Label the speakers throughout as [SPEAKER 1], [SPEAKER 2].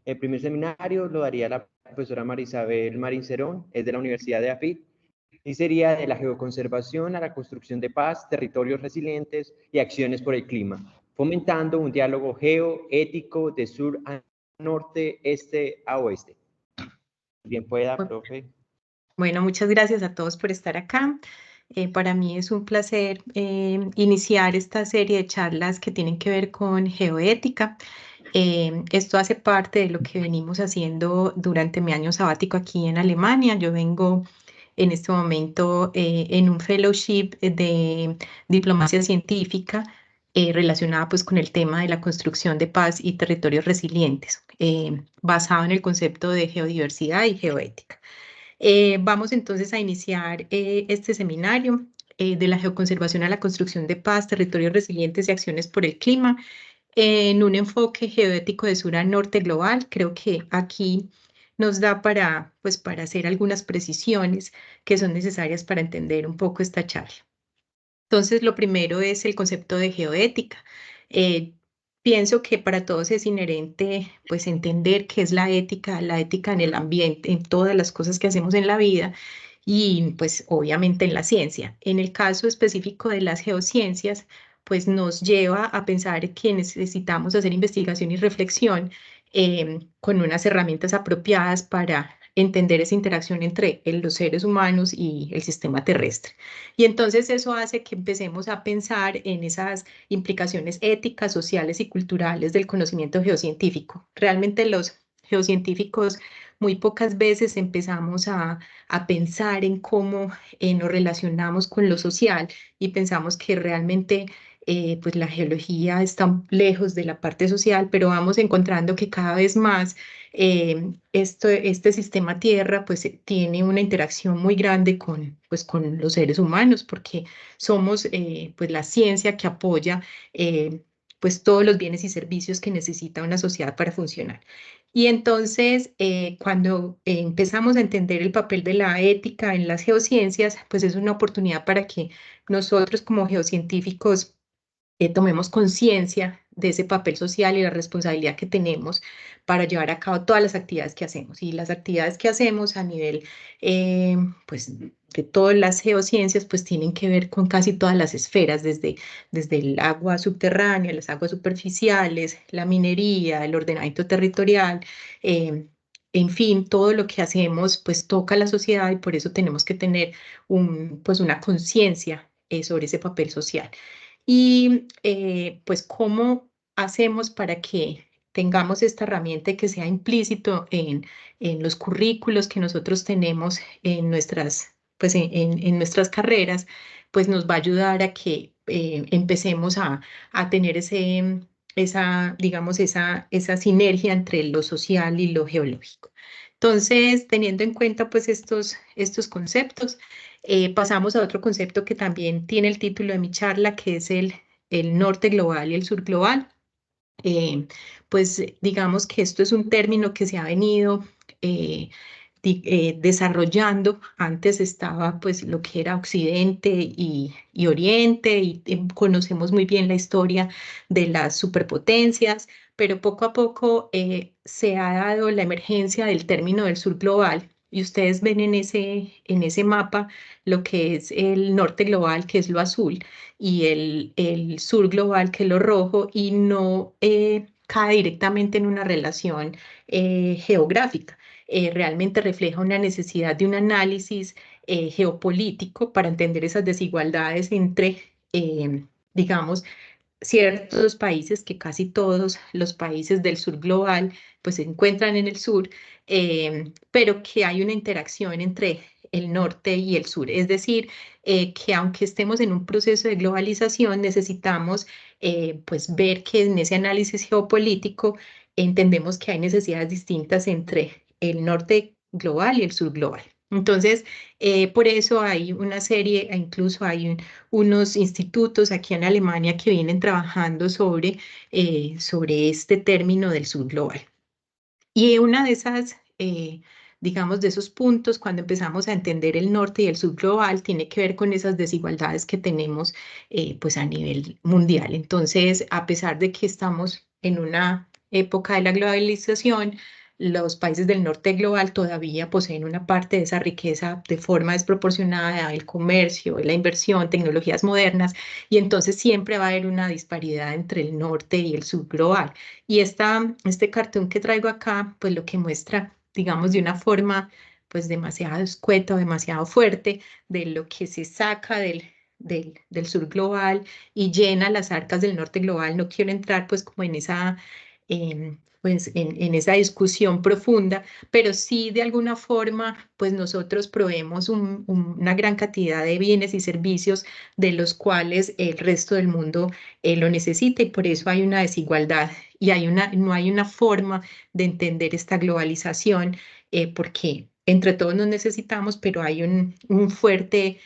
[SPEAKER 1] El primer seminario lo daría la profesora Marisabel Marín Cerón, es de la Universidad de AFIT, y sería de la geoconservación a la construcción de paz, territorios resilientes y acciones por el clima, fomentando un diálogo geoético de sur a norte, este a oeste. Bien pueda, profe.
[SPEAKER 2] Bueno, muchas gracias a todos por estar acá. Para mí es un placer iniciar esta serie de charlas que tienen que ver con geoética. Esto hace parte de lo que venimos haciendo durante mi año sabático aquí en Alemania. Yo vengo en este momento en un fellowship de diplomacia científica relacionada pues con el tema de la construcción de paz y territorios resilientes, basado en el concepto de geodiversidad y geoética. Vamos entonces a iniciar este seminario de la geoconservación a la construcción de paz, territorios resilientes y acciones por el clima en un enfoque geoético de sur a norte global. Creo que aquí nos da pues, para hacer algunas precisiones que son necesarias para entender un poco esta charla. Entonces, lo primero es el concepto de geoética. Eh, Pienso que para todos es inherente pues entender qué es la ética en el ambiente, en todas las cosas que hacemos en la vida y pues obviamente en la ciencia. En el caso específico de las geociencias, pues nos lleva a pensar que necesitamos hacer investigación y reflexión con unas herramientas apropiadas para entender esa interacción entre los seres humanos y el sistema terrestre. Y entonces eso hace que empecemos a pensar en esas implicaciones éticas, sociales y culturales del conocimiento geocientífico. Realmente los geocientíficos muy pocas veces empezamos a pensar en cómo nos relacionamos con lo social y pensamos que realmente pues la geología está lejos de la parte social, pero vamos encontrando que cada vez más este sistema Tierra pues tiene una interacción muy grande pues, con los seres humanos porque somos pues la ciencia que apoya pues todos los bienes y servicios que necesita una sociedad para funcionar. Y entonces, cuando empezamos a entender el papel de la ética en las geociencias, pues es una oportunidad para que nosotros como geocientíficos tomemos conciencia de ese papel social y la responsabilidad que tenemos para llevar a cabo todas las actividades que hacemos. Y las actividades que hacemos a nivel, pues, de todas las geociencias, pues tienen que ver con casi todas las esferas, desde el agua subterránea, las aguas superficiales, la minería, el ordenamiento territorial. En fin, todo lo que hacemos pues toca a la sociedad y por eso tenemos que tener pues una conciencia sobre ese papel social. Y pues cómo hacemos para que tengamos esta herramienta y que sea implícito en los currículos que nosotros tenemos en pues en nuestras carreras, pues nos va a ayudar a que empecemos a tener digamos, esa sinergia entre lo social y lo geológico. Entonces, teniendo en cuenta pues estos conceptos, pasamos a otro concepto que también tiene el título de mi charla, que es el norte global y el sur global. Pues digamos que esto es un término que se ha venido desarrollando. Antes estaba pues lo que era Occidente y Oriente y conocemos muy bien la historia de las superpotencias, pero poco a poco se ha dado la emergencia del término del sur global. Y ustedes ven en ese mapa lo que es el norte global, que es lo azul, y el sur global, que es lo rojo, y no cae directamente en una relación geográfica. Realmente refleja una necesidad de un análisis geopolítico para entender esas desigualdades entre, digamos, ciertos países, que casi todos los países del sur global pues se encuentran en el sur, pero que hay una interacción entre el norte y el sur. Es decir, que aunque estemos en un proceso de globalización, necesitamos pues ver que en ese análisis geopolítico entendemos que hay necesidades distintas entre el norte global y el sur global. Entonces, por eso hay una serie, e incluso hay unos institutos aquí en Alemania que vienen trabajando sobre este término del sur global. Y una de esas, digamos, de esos puntos, cuando empezamos a entender el norte y el sur global, tiene que ver con esas desigualdades que tenemos pues a nivel mundial. Entonces, a pesar de que estamos en una época de la globalización, los países del norte global todavía poseen una parte de esa riqueza de forma desproporcionada, el comercio, la inversión, tecnologías modernas, y entonces siempre va a haber una disparidad entre el norte y el sur global. Y este cartón que traigo acá, pues lo que muestra, digamos, de una forma pues demasiado escueta, demasiado fuerte, de lo que se saca del sur global y llena las arcas del norte global. No quiero entrar pues como en esa, pues en esa discusión profunda, pero sí de alguna forma pues nosotros proveemos una gran cantidad de bienes y servicios de los cuales el resto del mundo lo necesita, y por eso hay una desigualdad y no hay una forma de entender esta globalización, porque entre todos nos necesitamos, pero hay un fuerte,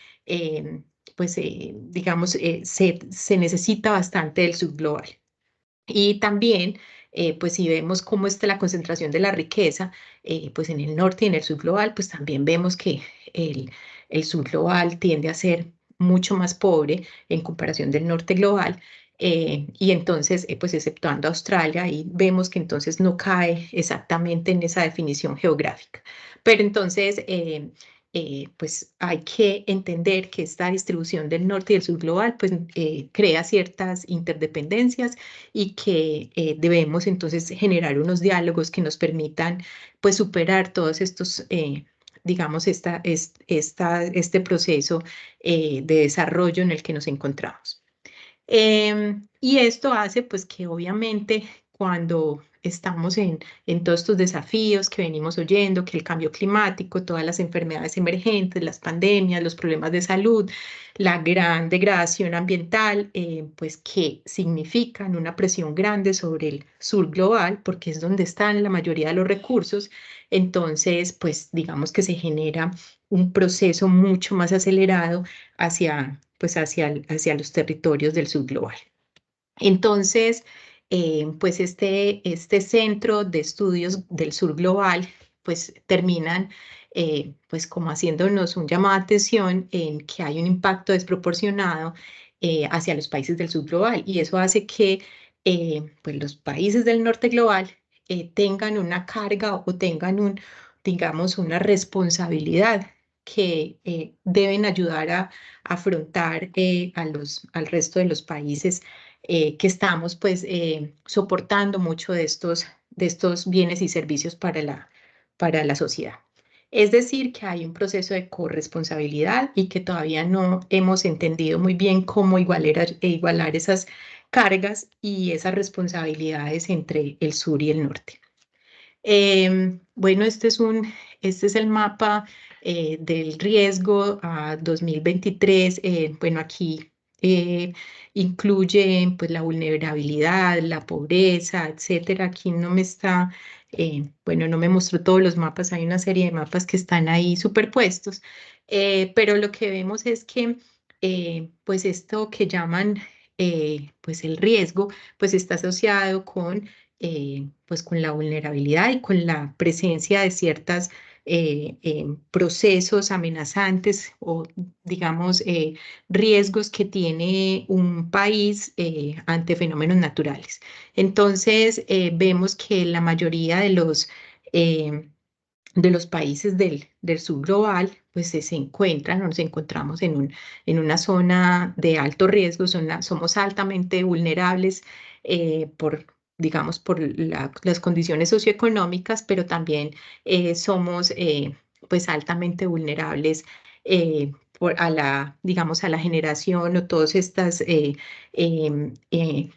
[SPEAKER 2] pues digamos, se necesita bastante del subglobal. Y también, pues si vemos cómo está la concentración de la riqueza, pues en el norte y en el sur global, pues también vemos que el sur global tiende a ser mucho más pobre en comparación del norte global. Y entonces, pues exceptuando Australia, y vemos que entonces no cae exactamente en esa definición geográfica. Pero entonces, pues hay que entender que esta distribución del norte y del sur global, pues crea ciertas interdependencias, y que debemos entonces generar unos diálogos que nos permitan pues superar todos estos, digamos, este proceso de desarrollo en el que nos encontramos. Y esto hace pues que obviamente cuando estamos en todos estos desafíos que venimos oyendo, que el cambio climático, todas las enfermedades emergentes, las pandemias, los problemas de salud, la gran degradación ambiental, pues que significan una presión grande sobre el sur global, porque es donde están la mayoría de los recursos. Entonces pues digamos que se genera un proceso mucho más acelerado pues hacia los territorios del sur global. Entonces, pues este centro de estudios del sur global, pues terminan pues como haciéndonos un llamado de atención en que hay un impacto desproporcionado hacia los países del sur global, y eso hace que pues los países del norte global tengan una carga o tengan digamos, una responsabilidad que deben ayudar a afrontar al resto de los países que estamos pues soportando mucho de estos bienes y servicios para la sociedad. Es decir, que hay un proceso de corresponsabilidad y que todavía no hemos entendido muy bien cómo igualar esas cargas y esas responsabilidades entre el sur y el norte. Bueno, este es el mapa del riesgo a 2023. Bueno, aquí incluye pues la vulnerabilidad, la pobreza, etcétera. Aquí no me está, bueno, no me mostró todos los mapas. Hay una serie de mapas que están ahí superpuestos, pero lo que vemos es que pues esto que llaman pues el riesgo, pues está asociado pues con la vulnerabilidad y con la presencia de ciertos procesos amenazantes o, digamos, riesgos que tiene un país ante fenómenos naturales. Entonces, vemos que la mayoría de los países del sur global, pues se encuentran o nos encontramos en una zona de alto riesgo, somos altamente vulnerables digamos, por las condiciones socioeconómicas, pero también somos pues altamente vulnerables digamos, a la generación o todos estos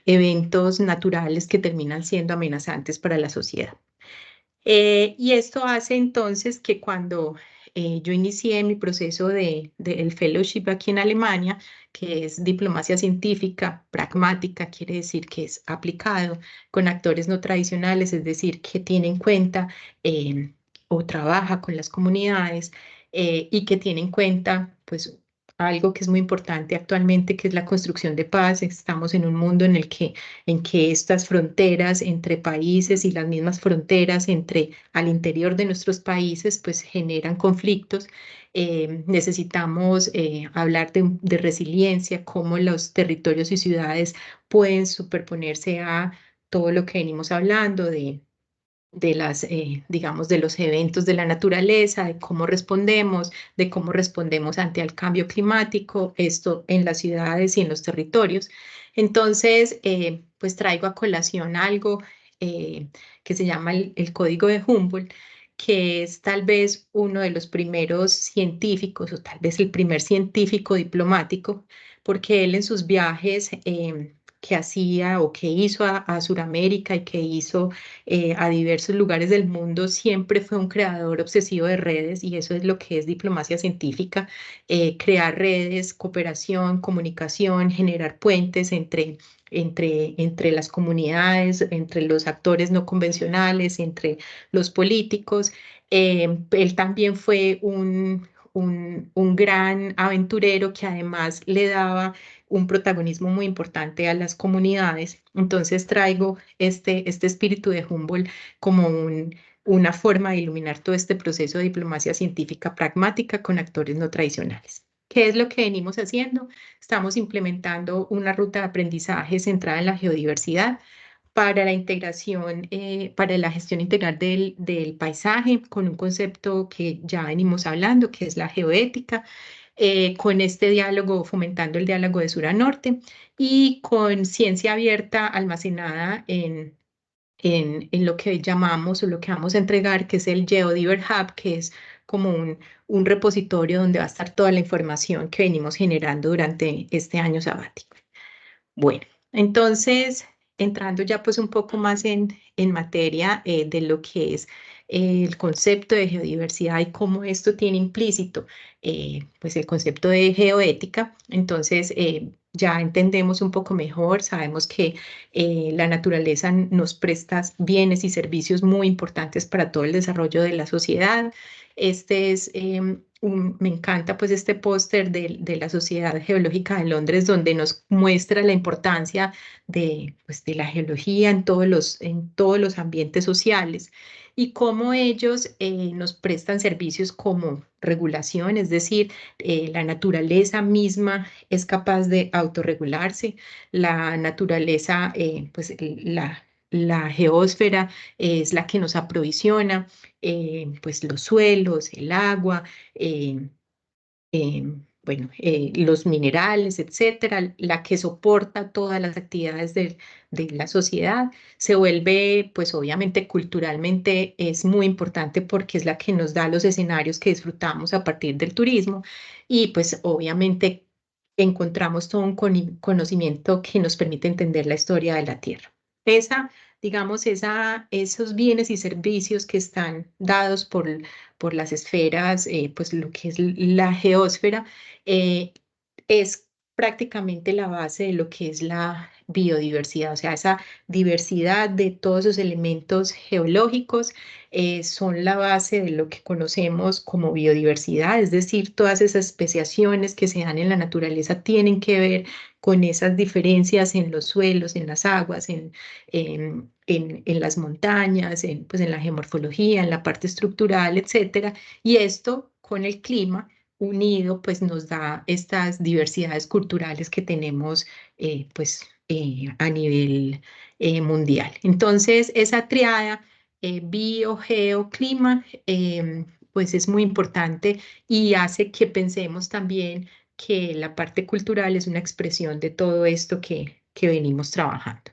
[SPEAKER 2] eventos naturales que terminan siendo amenazantes para la sociedad. Y esto hace entonces que cuando yo inicié mi proceso del fellowship aquí en Alemania, que es diplomacia científica, pragmática, quiere decir que es aplicado con actores no tradicionales, es decir, que tiene en cuenta o trabaja con las comunidades y que tiene en cuenta, pues, algo que es muy importante actualmente, que es la construcción de paz. Estamos en un mundo en que estas fronteras entre países y las mismas fronteras al interior de nuestros países pues generan conflictos. Necesitamos hablar de resiliencia, cómo los territorios y ciudades pueden superponerse a todo lo que venimos hablando de las, digamos, de los eventos de la naturaleza, de cómo respondemos ante el cambio climático, esto en las ciudades y en los territorios. Entonces, pues traigo a colación algo que se llama el Código de Humboldt, que es tal vez uno de los primeros científicos o tal vez el primer científico diplomático, porque él en sus viajes que hacía o que hizo a Sudamérica y que hizo a diversos lugares del mundo, siempre fue un creador obsesivo de redes y eso es lo que es diplomacia científica, crear redes, cooperación, comunicación, generar puentes entre las comunidades, entre los actores no convencionales, entre los políticos. Él también fue un gran aventurero que además le daba un protagonismo muy importante a las comunidades. Entonces traigo este espíritu de Humboldt como una forma de iluminar todo este proceso de diplomacia científica pragmática con actores no tradicionales. ¿Qué es lo que venimos haciendo? Estamos implementando una ruta de aprendizaje centrada en la geodiversidad para la integración, para la gestión integral del paisaje, con un concepto que ya venimos hablando, que es la geoética, con este diálogo, fomentando el diálogo de sur a norte y con ciencia abierta almacenada en lo que llamamos o lo que vamos a entregar, que es el GeoDiver Hub, que es como un repositorio donde va a estar toda la información que venimos generando durante este año sabático. Bueno, entonces, entrando ya pues un poco más en materia de lo que es el concepto de geodiversidad y cómo esto tiene implícito pues el concepto de geoética, entonces ya entendemos un poco mejor, sabemos que la naturaleza nos presta bienes y servicios muy importantes para todo el desarrollo de la sociedad. Este es me encanta pues este póster de la Sociedad Geológica de Londres donde nos muestra la importancia pues, de la geología en todos los ambientes sociales y cómo ellos nos prestan servicios como regulación, es decir, la naturaleza misma es capaz de autorregularse, la naturaleza, pues la geósfera es la que nos aprovisiona, pues los suelos, el agua, eh, bueno, los minerales, etcétera, la que soporta todas las actividades de la sociedad, se vuelve, pues obviamente culturalmente es muy importante porque es la que nos da los escenarios que disfrutamos a partir del turismo y pues obviamente encontramos todo un conocimiento que nos permite entender la historia de la Tierra. Digamos, esos bienes y servicios que están dados por las esferas, pues lo que es la geósfera, eh, es prácticamente la base de lo que es la biodiversidad, o sea, esa diversidad de todos esos elementos geológicos son la base de lo que conocemos como biodiversidad, es decir, todas esas especiaciones que se dan en la naturaleza tienen que ver con esas diferencias en los suelos, en las aguas, en las montañas, pues en la geomorfología, en la parte estructural, etcétera. Y esto con el clima unido, pues nos da estas diversidades culturales que tenemos, pues a nivel mundial. Entonces, esa triada bio, geo, clima, pues es muy importante y hace que pensemos también que la parte cultural es una expresión de todo esto que venimos trabajando.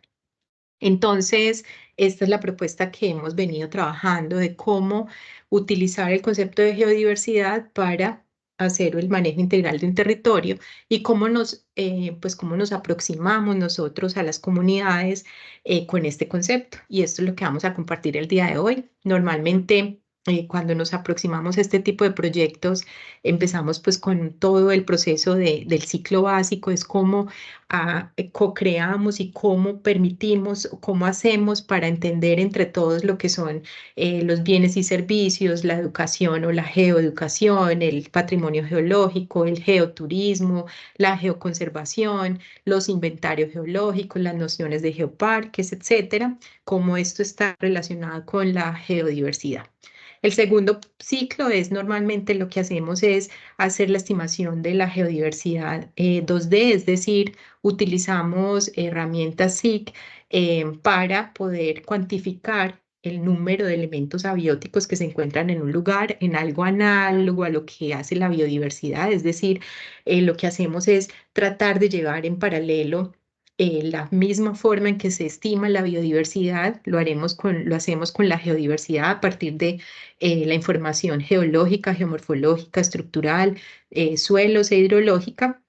[SPEAKER 2] Entonces, esta es la propuesta que hemos venido trabajando de cómo utilizar el concepto de geodiversidad para hacer el manejo integral de un territorio y pues cómo nos aproximamos nosotros a las comunidades con este concepto. Y esto es lo que vamos a compartir el día de hoy. Normalmente, cuando nos aproximamos a este tipo de proyectos, empezamos pues con todo el proceso del ciclo básico, es cómo co-creamos y cómo permitimos, cómo hacemos para entender entre todos lo que son los bienes y servicios, la educación o la geoeducación, el patrimonio geológico, el geoturismo, la geoconservación, los inventarios geológicos, las nociones de geoparques, etcétera, cómo esto está relacionado con la geodiversidad. El segundo ciclo es normalmente lo que hacemos es hacer la estimación de la geodiversidad 2D, es decir, utilizamos herramientas SIC para poder cuantificar el número de elementos abióticos que se encuentran en un lugar, en algo análogo a lo que hace la biodiversidad. Es decir, lo que hacemos es tratar de llevar en paralelo la misma forma en que se estima la biodiversidad, lo hacemos con la geodiversidad a partir de la información geológica, geomorfológica, estructural, suelos e hidrológica.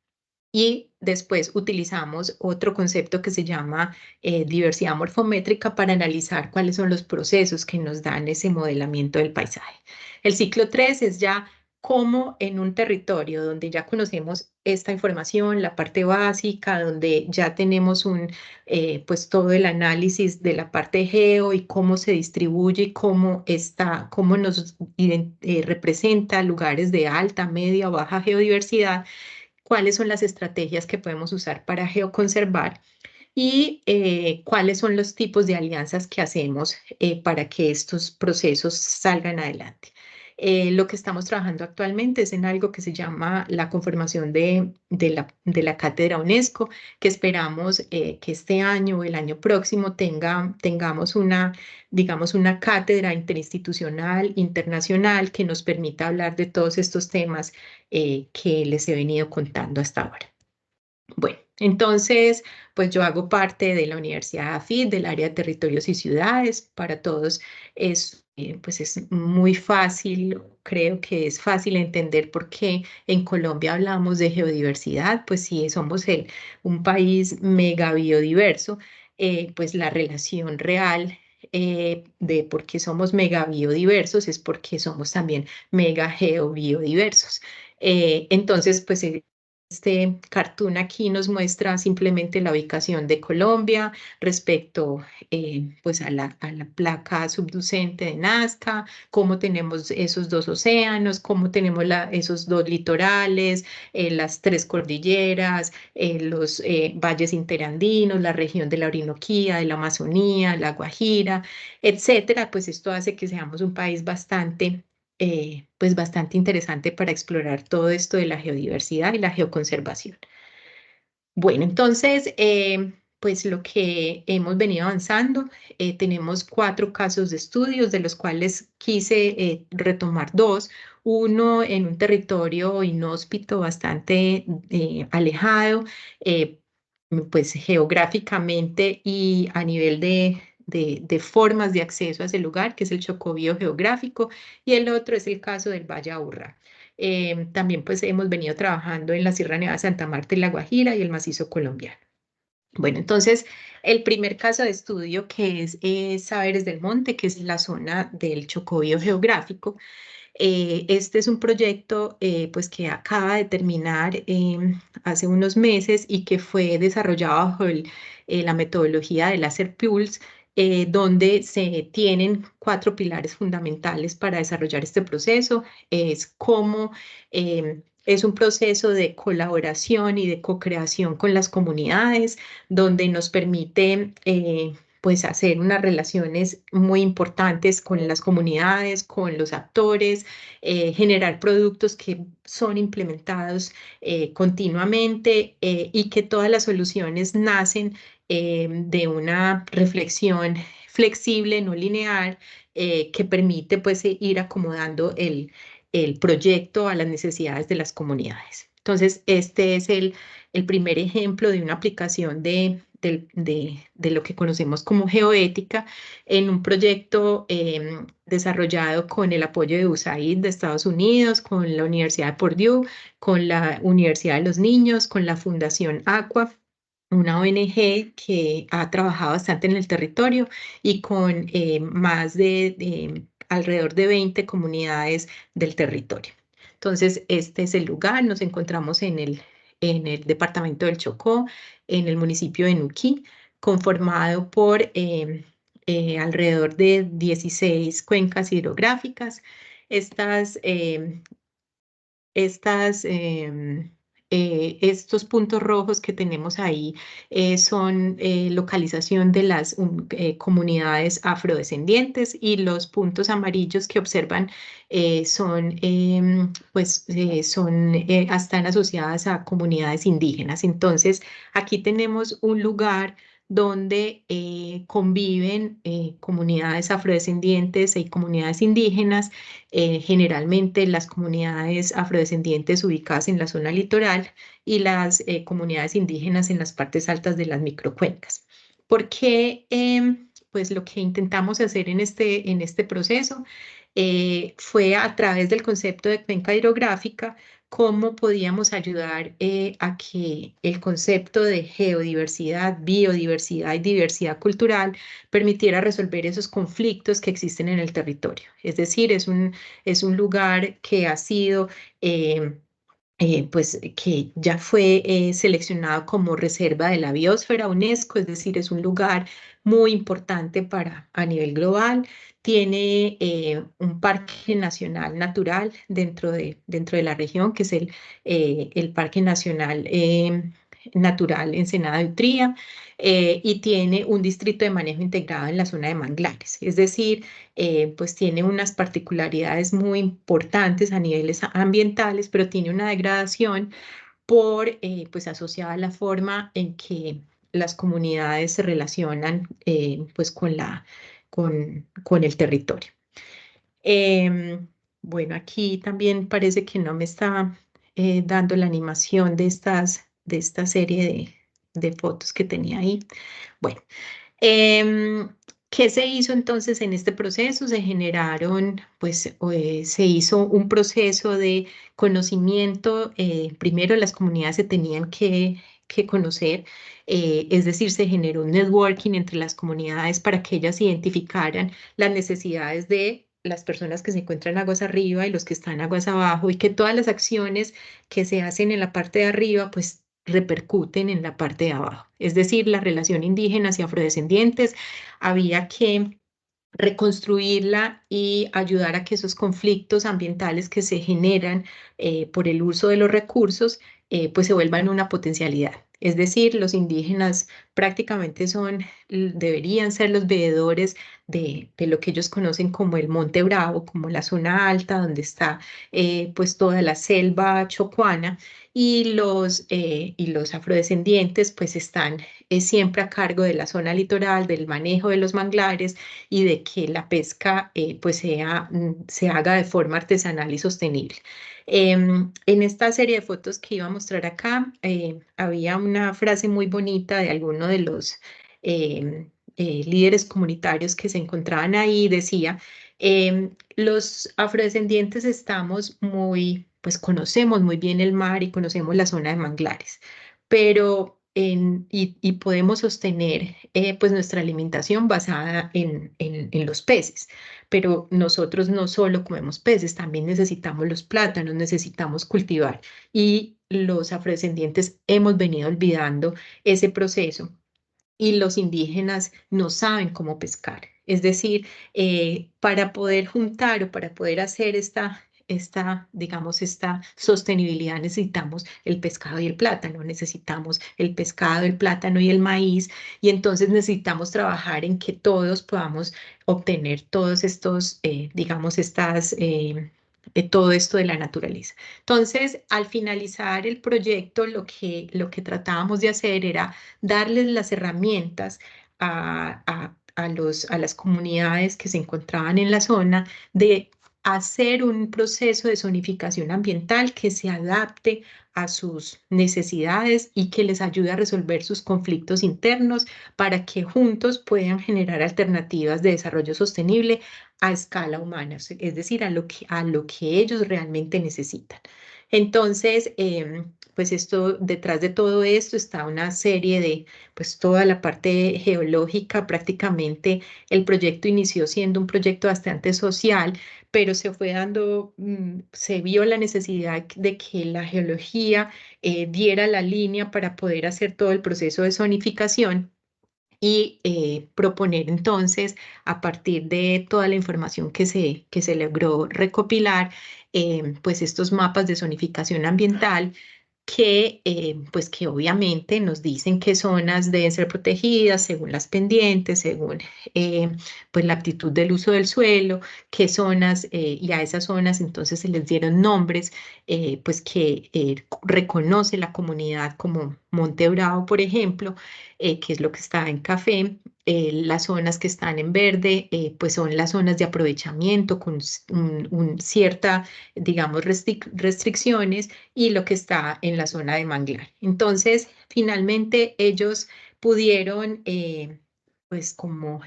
[SPEAKER 2] Y después utilizamos otro concepto que se llama diversidad morfométrica para analizar cuáles son los procesos que nos dan ese modelamiento del paisaje. El ciclo 3 es ya cómo en un territorio donde ya conocemos esta información, la parte básica, donde ya tenemos pues todo el análisis de la parte geo y cómo se distribuye y cómo nos representa lugares de alta, media o baja geodiversidad, cuáles son las estrategias que podemos usar para geoconservar y cuáles son los tipos de alianzas que hacemos para que estos procesos salgan adelante. Lo que estamos trabajando actualmente es en algo que se llama la conformación de la cátedra UNESCO, que esperamos que este año o el año próximo tengamos digamos, una cátedra interinstitucional, internacional, que nos permita hablar de todos estos temas que les he venido contando hasta ahora. Bueno, entonces, pues yo hago parte de la Universidad AFIT, del área de territorios y ciudades. Para todos pues es muy fácil, creo que es fácil entender por qué en Colombia hablamos de geodiversidad. Pues sí, somos un país mega biodiverso, pues la relación real de por qué somos mega biodiversos es porque somos también mega geobiodiversos. Entonces, pues este cartoon aquí nos muestra simplemente la ubicación de Colombia respecto pues a la placa subducente de Nazca, cómo tenemos esos dos océanos, cómo tenemos esos dos litorales, las tres cordilleras, los valles interandinos, la región de la Orinoquía, de la Amazonía, la Guajira, etcétera. Pues esto hace que seamos un país pues bastante interesante para explorar todo esto de la geodiversidad y la geoconservación. Bueno, entonces, pues lo que hemos venido avanzando, tenemos 4 casos de estudios, de los cuales quise retomar 2. Uno en un territorio inhóspito, bastante alejado, pues geográficamente y a nivel de formas de acceso a ese lugar, que es el Chocó biogeográfico, y el otro es el caso del Valle Aburrá. También pues hemos venido trabajando en la Sierra Nevada de Santa Marta y La Guajira y el macizo colombiano. Bueno, entonces el primer caso de estudio, que es Saberes del Monte, que es la zona del Chocó biogeográfico. Este es un proyecto pues que acaba de terminar hace unos meses y que fue desarrollado bajo la metodología de Laser Pulse, donde se tienen 4 pilares fundamentales para desarrollar este proceso. Es cómo es un proceso de colaboración y de co-creación con las comunidades, donde nos permite pues hacer unas relaciones muy importantes con las comunidades, con los actores, generar productos que son implementados continuamente y que todas las soluciones nacen de una reflexión flexible, no lineal, que permite pues ir acomodando el proyecto a las necesidades de las comunidades. Entonces, este es el primer ejemplo de una aplicación de lo que conocemos como geoética en un proyecto desarrollado con el apoyo de USAID de Estados Unidos, con la Universidad de Purdue, con la Universidad de los Niños, con la Fundación Aqua, una ONG que ha trabajado bastante en el territorio y con más de alrededor de 20 comunidades del territorio. Entonces, este es el lugar, nos encontramos en el departamento del Chocó, en el municipio de Nuquí, conformado por alrededor de 16 cuencas hidrográficas. Estos puntos rojos que tenemos ahí son localización de las comunidades afrodescendientes, y los puntos amarillos que observan están asociadas a comunidades indígenas. Entonces, aquí tenemos un lugar donde conviven comunidades afrodescendientes y comunidades indígenas, generalmente las comunidades afrodescendientes ubicadas en la zona litoral y las comunidades indígenas en las partes altas de las microcuencas. ¿Por qué? Pues lo que intentamos hacer en este proceso fue a través del concepto de cuenca hidrográfica, cómo podíamos ayudar a que el concepto de geodiversidad, biodiversidad y diversidad cultural permitiera resolver esos conflictos que existen en el territorio. Es decir, es un lugar que ha sido... pues que ya fue seleccionado como reserva de la biosfera UNESCO, es decir, es un lugar muy importante a nivel global. Tiene un parque nacional natural dentro de la región, que es el Parque Nacional Natural Ensenada de Utría, y tiene un distrito de manejo integrado en la zona de manglares, es decir, pues tiene unas particularidades muy importantes a niveles ambientales, pero tiene una degradación pues asociada a la forma en que las comunidades se relacionan pues con el territorio. Bueno, aquí también parece que no me está dando la animación de esta serie de fotos que tenía ahí. Bueno, Em, ¿qué se hizo entonces en este proceso? Se generaron, pues se hizo un proceso de conocimiento. Primero las comunidades se tenían que conocer, es decir, se generó un networking entre las comunidades para que ellas identificaran las necesidades de las personas que se encuentran aguas arriba y los que están aguas abajo, y que todas las acciones que se hacen en la parte de arriba, pues repercuten en la parte de abajo. Es decir, la relación indígenas y afrodescendientes había que reconstruirla y ayudar a que esos conflictos ambientales que se generan por el uso de los recursos pues se vuelvan una potencialidad. Es decir, los indígenas prácticamente deberían ser los veedores de lo que ellos conocen como el Monte Bravo, como la zona alta donde está pues toda la selva chocuana, y los afrodescendientes pues están siempre a cargo de la zona litoral, del manejo de los manglares y de que la pesca pues se haga de forma artesanal y sostenible. En esta serie de fotos que iba a mostrar acá, había una frase muy bonita de alguno de los líderes comunitarios que se encontraban ahí. Decía, los afrodescendientes estamos pues conocemos muy bien el mar y conocemos la zona de manglares, pero y podemos sostener pues nuestra alimentación basada en los peces. Pero nosotros no solo comemos peces, también necesitamos los plátanos, necesitamos cultivar. Y los afrodescendientes hemos venido olvidando ese proceso, y los indígenas no saben cómo pescar. Es decir, para poder juntar o para poder hacer digamos, esta sostenibilidad, necesitamos el pescado y el plátano, necesitamos el pescado, el plátano y el maíz, y entonces necesitamos trabajar en que todos podamos obtener todos estos, digamos, todo esto de la naturaleza. Entonces, al finalizar el proyecto, lo que tratábamos de hacer era darles las herramientas a las comunidades que se encontraban en la zona de hacer un proceso de zonificación ambiental que se adapte a sus necesidades y que les ayude a resolver sus conflictos internos para que juntos puedan generar alternativas de desarrollo sostenible a escala humana, es decir, a lo que ellos realmente necesitan. Entonces, pues detrás de todo esto está una serie pues toda la parte geológica. Prácticamente el proyecto inició siendo un proyecto bastante social, pero se vio la necesidad de que la geología diera la línea para poder hacer todo el proceso de zonificación y proponer entonces, a partir de toda la información que se logró recopilar, pues estos mapas de zonificación ambiental pues que obviamente nos dicen qué zonas deben ser protegidas según las pendientes, según pues la aptitud del uso del suelo, qué zonas, y a esas zonas entonces se les dieron nombres, pues que reconoce la comunidad como Monte Bravo, por ejemplo, que es lo que está en café. Las zonas que están en verde, pues son las zonas de aprovechamiento con cierta, digamos, restricciones, y lo que está en la zona de manglar. Entonces, finalmente ellos pudieron, pues como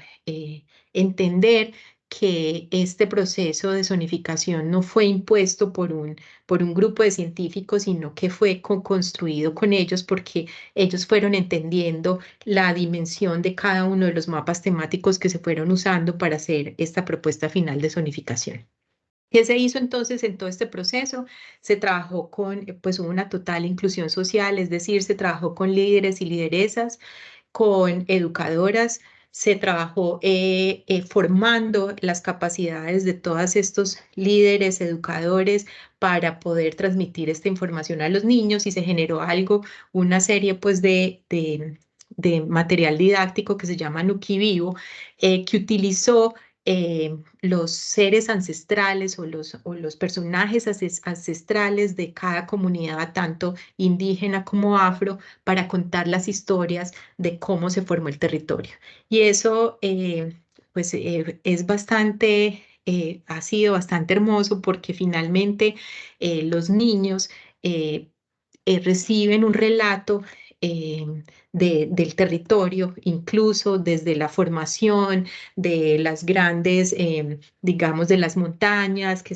[SPEAKER 2] entender que este proceso de zonificación no fue impuesto por un grupo de científicos, sino que fue construido con ellos, porque ellos fueron entendiendo la dimensión de cada uno de los mapas temáticos que se fueron usando para hacer esta propuesta final de zonificación. ¿Qué se hizo entonces en todo este proceso? Se trabajó con, pues hubo una total inclusión social, es decir, se trabajó con líderes y lideresas, con educadoras, se trabajó formando las capacidades de todos estos líderes, educadores, para poder transmitir esta información a los niños, y se generó algo, una serie pues de material didáctico que se llama Nuki Vivo, que utilizó los seres ancestrales o los personajes ancestrales de cada comunidad, tanto indígena como afro, para contar las historias de cómo se formó el territorio. Y eso pues es bastante, ha sido bastante hermoso, porque finalmente los niños reciben un relato eh, del territorio, incluso desde la formación de las grandes, digamos, de las montañas que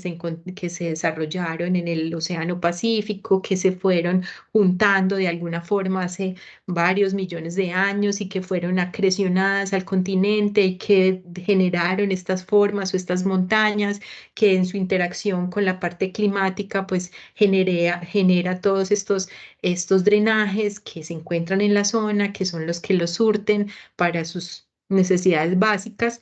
[SPEAKER 2] se desarrollaron en el Océano Pacífico, que se fueron juntando de alguna forma hace varios millones de años y que fueron acrecionadas al continente y que generaron estas formas o estas montañas que en su interacción con la parte climática pues genera todos estos drenajes que se encuentran en la zona, que son los que los surten para sus necesidades básicas,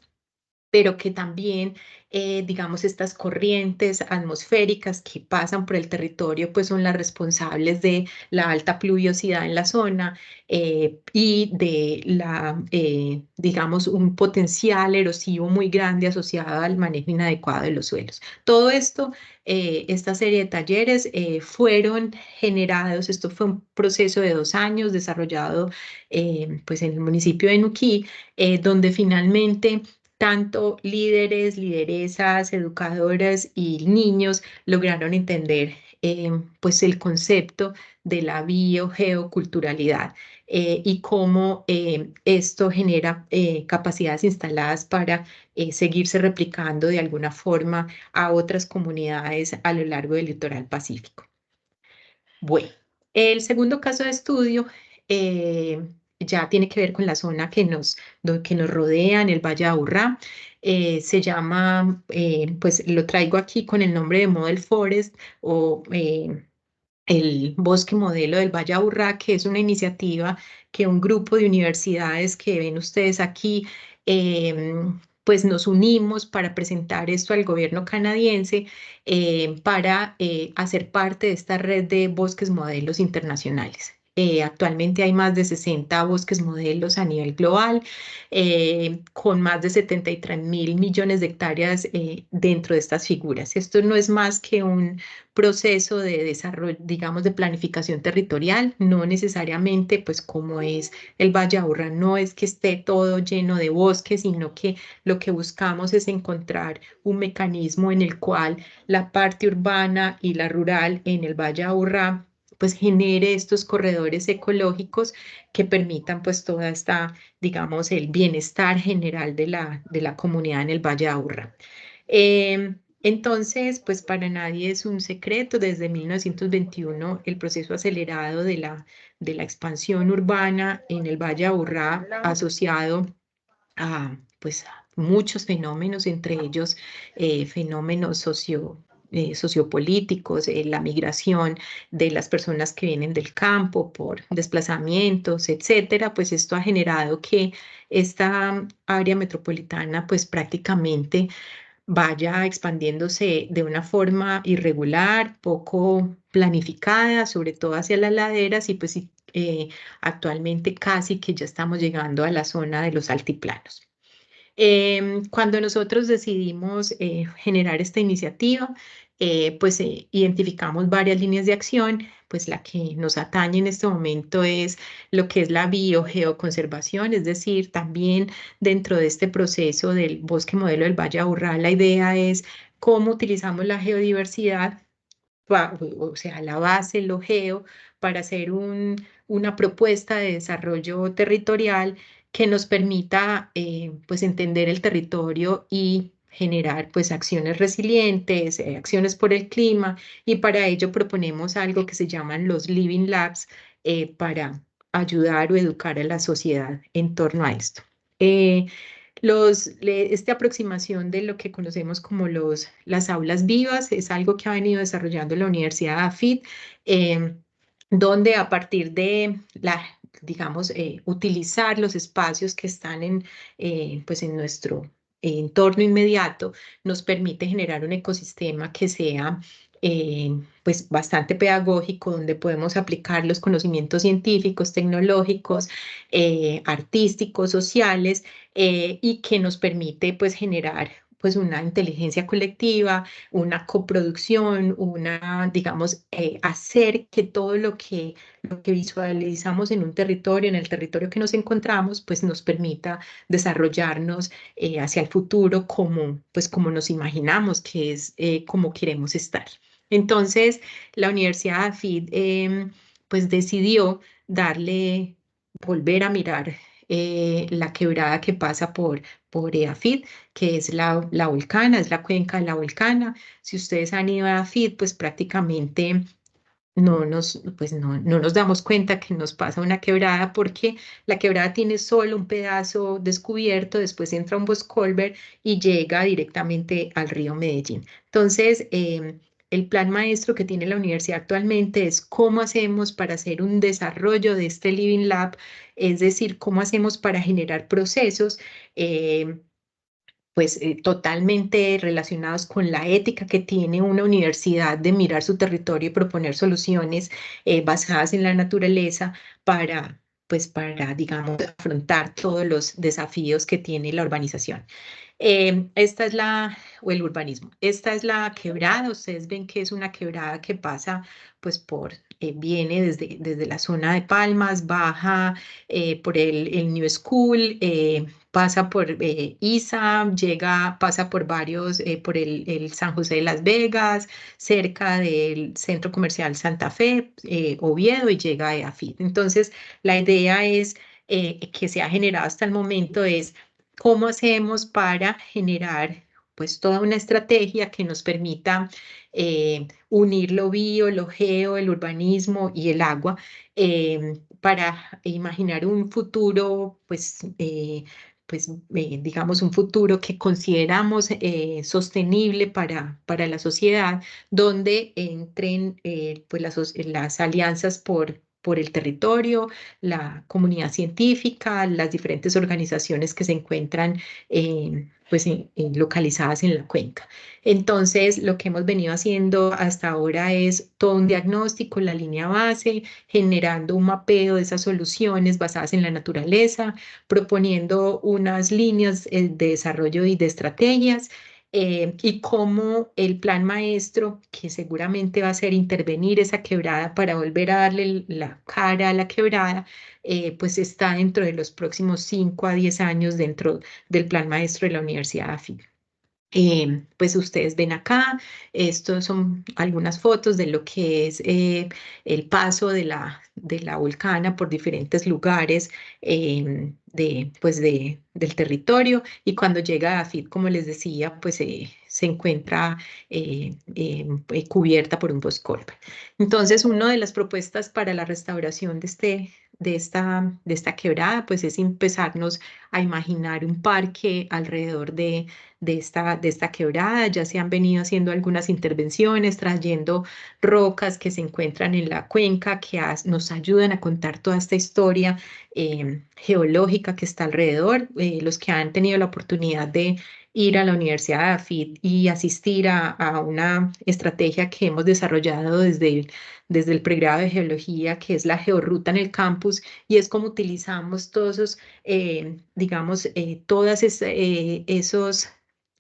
[SPEAKER 2] pero que también, digamos, estas corrientes atmosféricas que pasan por el territorio, pues son las responsables de la alta pluviosidad en la zona, y de digamos, un potencial erosivo muy grande asociado al manejo inadecuado de los suelos. Todo esto, esta serie de talleres fueron generados, esto fue un proceso de 2 años desarrollado pues en el municipio de Nuquí, donde finalmente tanto líderes, lideresas, educadoras y niños lograron entender pues el concepto de la biogeoculturalidad, y cómo esto genera capacidades instaladas para seguirse replicando de alguna forma a otras comunidades a lo largo del litoral pacífico. Bueno, el segundo caso de estudio ya tiene que ver con la zona que nos rodea en el Valle de Aburrá. Se llama, pues lo traigo aquí con el nombre de Model Forest, o el Bosque Modelo del Valle de Aburrá, que es una iniciativa que un grupo de universidades que ven ustedes aquí, pues nos unimos para presentar esto al gobierno canadiense, para hacer parte de esta red de bosques modelos internacionales. Actualmente hay más de 60 bosques modelos a nivel global, con más de 73.000 millones de hectáreas dentro de estas figuras. Esto no es más que un proceso de desarrollo, digamos, de planificación territorial, no necesariamente, pues como es el Valle de Aburrá, no es que esté todo lleno de bosques, sino que lo que buscamos es encontrar un mecanismo en el cual la parte urbana y la rural en el Valle de Aburrá pues genere estos corredores ecológicos que permitan pues toda esta, digamos, el bienestar general de la comunidad en el Valle de Aburrá. Entonces, pues para nadie es un secreto, desde 1921 el proceso acelerado de la expansión urbana en el Valle de Aburrá, asociado a pues muchos fenómenos, entre ellos fenómenos sociopolíticos, la migración de las personas que vienen del campo por desplazamientos, etcétera, pues esto ha generado que esta área metropolitana pues prácticamente vaya expandiéndose de una forma irregular, poco planificada, sobre todo hacia las laderas y pues actualmente casi que ya estamos llegando a la zona de los altiplanos. Cuando nosotros decidimos generar esta iniciativa, pues identificamos varias líneas de acción, pues la que nos atañe en este momento es lo que es la biogeoconservación, es decir, también dentro de este proceso del bosque modelo del Valle Aburrá, la idea es cómo utilizamos la geodiversidad, o sea, la base, lo geo, para hacer una propuesta de desarrollo territorial que nos permita pues entender el territorio y generar pues acciones resilientes, acciones por el clima, y para ello proponemos algo que se llaman los Living Labs para ayudar o educar a la sociedad en torno a esto. Esta aproximación de lo que conocemos como las aulas vivas es algo que ha venido desarrollando la Universidad de AFIT, donde a partir de digamos, utilizar los espacios que están pues en nuestro entorno inmediato, nos permite generar un ecosistema que sea pues bastante pedagógico, donde podemos aplicar los conocimientos científicos, tecnológicos, artísticos, sociales, y que nos permite pues generar pues una inteligencia colectiva, una coproducción, digamos, hacer que todo lo que visualizamos en un territorio, en el territorio que nos encontramos, pues nos permita desarrollarnos hacia el futuro pues como nos imaginamos, que es como queremos estar. Entonces, la Universidad de AFID pues decidió volver a mirar la quebrada que pasa por EAFIT, que es la Volcana, es la cuenca de la Volcana. Si ustedes han ido a EAFIT, pues prácticamente pues no nos damos cuenta que nos pasa una quebrada, porque la quebrada tiene solo un pedazo descubierto, después entra un Boscolver y llega directamente al río Medellín. Entonces, el plan maestro que tiene la universidad actualmente es cómo hacemos para hacer un desarrollo de este Living Lab, es decir, cómo hacemos para generar procesos pues totalmente relacionados con la ética que tiene una universidad de mirar su territorio y proponer soluciones basadas en la naturaleza para, digamos, afrontar todos los desafíos que tiene la urbanización. Esta es o el urbanismo. Esta es la quebrada. Ustedes ven que es una quebrada que pasa, pues, viene desde la zona de Palmas, baja por el New School, pasa por ISA, pasa por por el San José de Las Vegas, cerca del Centro Comercial Santa Fe, Oviedo, y llega a EAFIT. Entonces, la idea es que se ha generado hasta el momento es cómo hacemos para generar pues toda una estrategia que nos permita unir lo bio, lo geo, el urbanismo y el agua para imaginar un futuro digamos, un futuro que consideramos sostenible para la sociedad, donde entren pues las alianzas por el territorio, la comunidad científica, las diferentes organizaciones que se encuentran localizadas en la cuenca. Entonces, lo que hemos venido haciendo hasta ahora es todo un diagnóstico, la línea base, generando un mapeo de esas soluciones basadas en la naturaleza, proponiendo unas líneas de desarrollo y de estrategias, y cómo el plan maestro, que seguramente va a ser intervenir esa quebrada para volver a darle la cara a la quebrada, pues está dentro de los próximos 5 a 10 años dentro del plan maestro de la Universidad de AFI. Pues ustedes ven acá, estos son algunas fotos de lo que es el paso de la Volcana por diferentes lugares del territorio, y cuando llega a AFIT, como les decía, pues se encuentra cubierta por un boscolpe. Entonces, una de las propuestas para la restauración de esta quebrada, pues es empezarnos a imaginar un parque alrededor de esta quebrada. Ya se han venido haciendo algunas intervenciones, trayendo rocas que se encuentran en la cuenca, que nos ayudan a contar toda esta historia geológica que está alrededor. Los que han tenido la oportunidad de ir a la Universidad de AFIT y asistir a una estrategia que hemos desarrollado desde el pregrado de geología, que es la georruta en el campus, y es como utilizamos todos esos, digamos, esos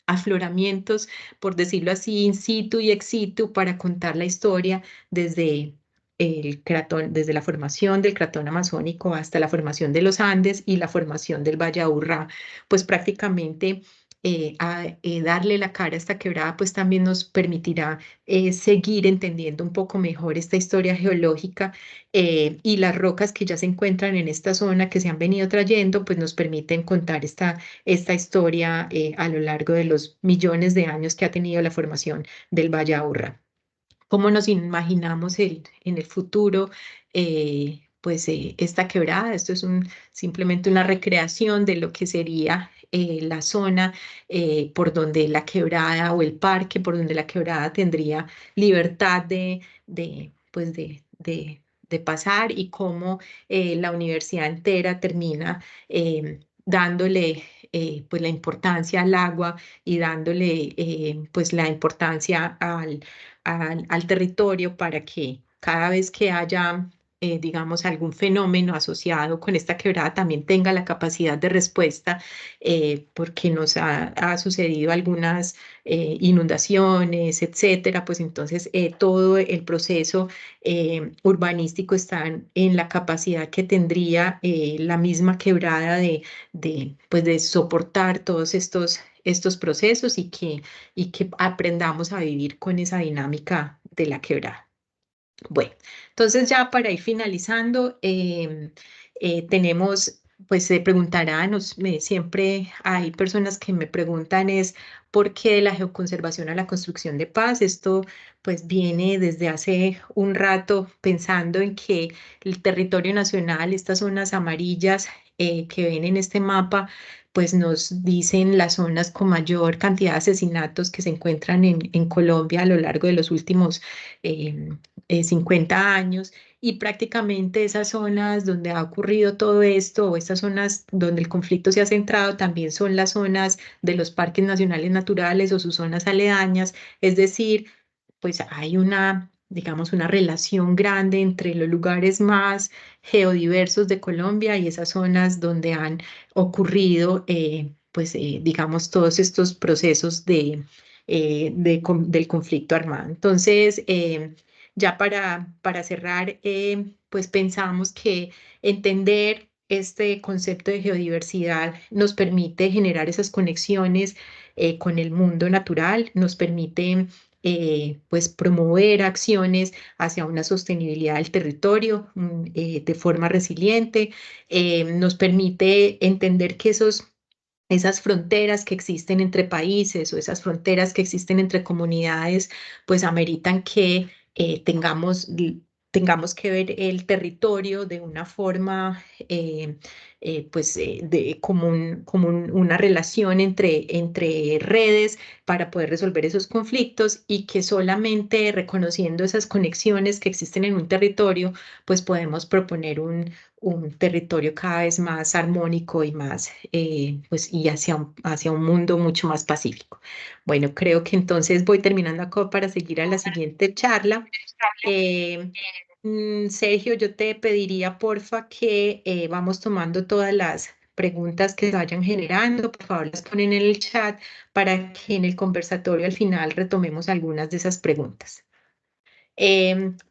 [SPEAKER 2] afloramientos, por decirlo así, in situ y ex situ, para contar la historia desde desde la formación del cratón amazónico hasta la formación de los Andes y la formación del Valle Aburrá. Pues prácticamente darle la cara a esta quebrada, pues también nos permitirá seguir entendiendo un poco mejor esta historia geológica, y las rocas que ya se encuentran en esta zona que se han venido trayendo, pues nos permiten contar esta historia a lo largo de los millones de años que ha tenido la formación del Valle Aburrá. ¿Cómo nos imaginamos en el futuro? Pues esta quebrada, esto es simplemente una recreación de lo que sería la zona por donde la quebrada o el parque por donde la quebrada tendría libertad pues de pasar, y cómo la universidad entera termina dándole pues la importancia al agua y dándole pues la importancia al territorio, para que cada vez que haya, digamos, algún fenómeno asociado con esta quebrada, también tenga la capacidad de respuesta, porque nos ha sucedido algunas inundaciones, etcétera. Pues entonces todo el proceso urbanístico está en la capacidad que tendría la misma quebrada pues de soportar todos estos procesos, y que aprendamos a vivir con esa dinámica de la quebrada. Bueno, entonces ya para ir finalizando, tenemos, pues se preguntarán, siempre hay personas que me preguntan es por qué de la geoconservación a la construcción de paz. Esto pues viene desde hace un rato pensando en que el territorio nacional, estas zonas amarillas que ven en este mapa, pues nos dicen las zonas con mayor cantidad de asesinatos que se encuentran en Colombia a lo largo de los últimos 50 años, y prácticamente esas zonas donde ha ocurrido todo esto, o estas zonas donde el conflicto se ha centrado, también son las zonas de los parques nacionales naturales o sus zonas aledañas. Es decir, pues hay digamos, una relación grande entre los lugares más geodiversos de Colombia y esas zonas donde han ocurrido, pues, digamos, todos estos procesos del conflicto armado. Entonces, ya para cerrar, pues pensamos que entender este concepto de geodiversidad nos permite generar esas conexiones con el mundo natural, nos permite pues promover acciones hacia una sostenibilidad del territorio de forma resiliente. Nos permite entender que esas fronteras que existen entre países, o esas fronteras que existen entre comunidades, pues ameritan que tengamos que ver el territorio de una forma, pues, una relación entre redes, para poder resolver esos conflictos, y que solamente reconociendo esas conexiones que existen en un territorio, pues podemos proponer un territorio cada vez más armónico y más, pues, y hacia un mundo mucho más pacífico. Bueno, creo que entonces voy terminando acá para seguir a la siguiente charla. Eh, Sergio, yo te pediría porfa que vamos tomando todas las preguntas que se vayan generando, por favor las ponen en el chat, para que en el conversatorio al final retomemos algunas de esas preguntas.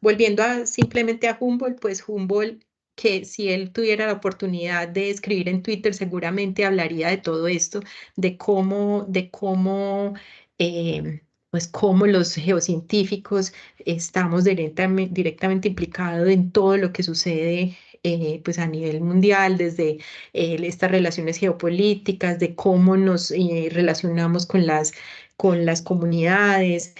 [SPEAKER 2] Volviendo simplemente a Humboldt, pues Humboldt, que si él tuviera la oportunidad de escribir en Twitter, seguramente hablaría de todo esto, pues cómo los geocientíficos estamos directamente implicados en todo lo que sucede, pues a nivel mundial, desde estas relaciones geopolíticas, de cómo nos relacionamos con las comunidades.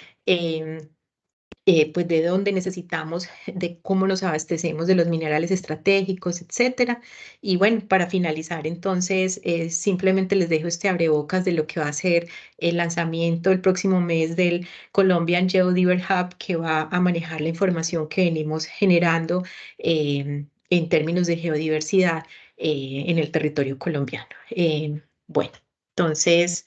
[SPEAKER 2] Pues de dónde necesitamos, de cómo nos abastecemos de los minerales estratégicos, etcétera. Y bueno, para finalizar, entonces, simplemente les dejo este abrebocas de lo que va a ser el lanzamiento el próximo mes del Colombian Geodiver Hub, que va a manejar la información que venimos generando en términos de geodiversidad en el territorio colombiano. Bueno, entonces,